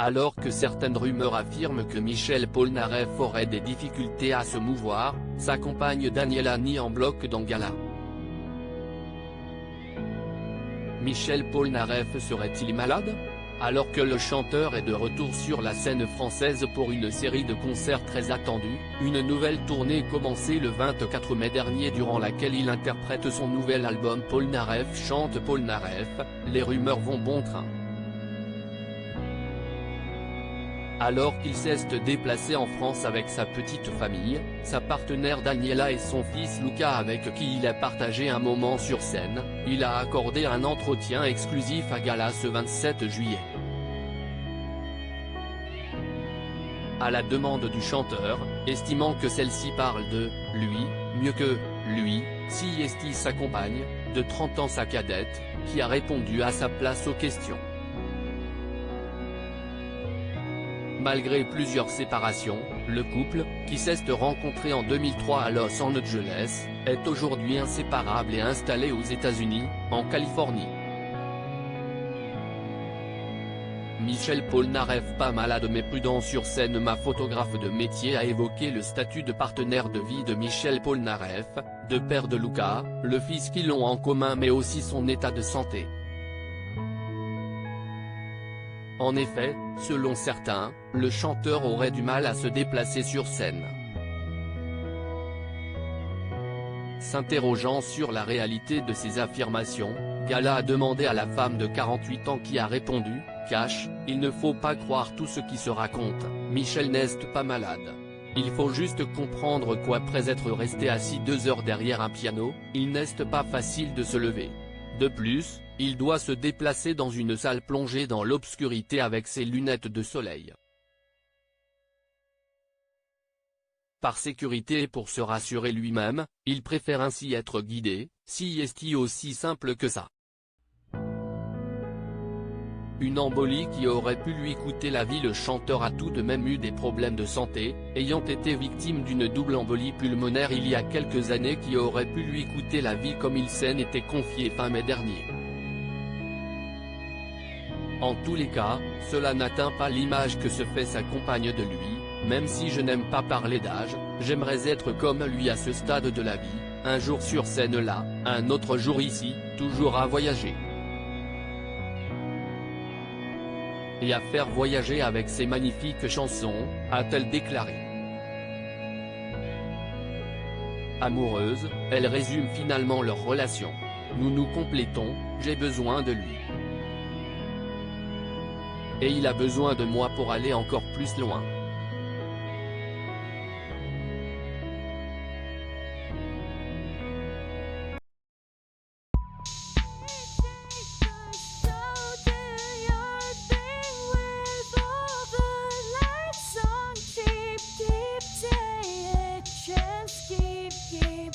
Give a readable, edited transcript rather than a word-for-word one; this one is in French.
Alors que certaines rumeurs affirment que Michel Polnareff aurait des difficultés à se mouvoir, sa compagne Daniela nie en bloc dans Gala. Michel Polnareff serait-il malade? Alors que le chanteur est de retour sur la scène française pour une série de concerts très attendus, une nouvelle tournée commencée le 24 mai dernier durant laquelle il interprète son nouvel album Polnareff chante Polnareff, les rumeurs vont bon train. Alors qu'il s'est déplacé en France avec sa petite famille, sa partenaire Daniela et son fils Luca avec qui il a partagé un moment sur scène, il a accordé un entretien exclusif à Gala ce 27 juillet. À la demande du chanteur, estimant que celle-ci parle de « lui » mieux que « lui », Siesti sa compagne, de 30 ans sa cadette, qui a répondu à sa place aux questions. Malgré plusieurs séparations, le couple, qui s'est rencontré en 2003 à Los Angeles, est aujourd'hui inséparable et installé aux États-Unis, en Californie. Michel Polnareff pas malade mais prudent sur scène. Ma photographe de métier a évoqué le statut de partenaire de vie de Michel Polnareff, de père de Luca, le fils qu'ils ont en commun mais aussi son état de santé. En effet, selon certains, le chanteur aurait du mal à se déplacer sur scène. S'interrogeant sur la réalité de ces affirmations, Gala a demandé à la femme de 48 ans qui a répondu « Cash, il ne faut pas croire tout ce qui se raconte, Michel n'est pas malade. Il faut juste comprendre qu'après être resté assis 2 heures derrière un piano, il n'est pas facile de se lever. De plus, il doit se déplacer dans une salle plongée dans l'obscurité avec ses lunettes de soleil. Par sécurité et pour se rassurer lui-même, il préfère ainsi être guidé, Siesti aussi simple que ça. Une embolie qui aurait pu lui coûter la vie. Le chanteur a tout de même eu des problèmes de santé, ayant été victime d'une double embolie pulmonaire il y a quelques années qui aurait pu lui coûter la vie comme il s'en était confié fin mai dernier. En tous les cas, cela n'atteint pas l'image que se fait sa compagne de lui, même si je n'aime pas parler d'âge, j'aimerais être comme lui à ce stade de la vie, un jour sur scène là, un autre jour ici, toujours à voyager. Et à faire voyager avec ses magnifiques chansons, a-t-elle déclaré. Amoureuse, elle résume finalement leur relation. Nous nous complétons, j'ai besoin de lui. Et il a besoin de moi pour aller encore plus loin. Keep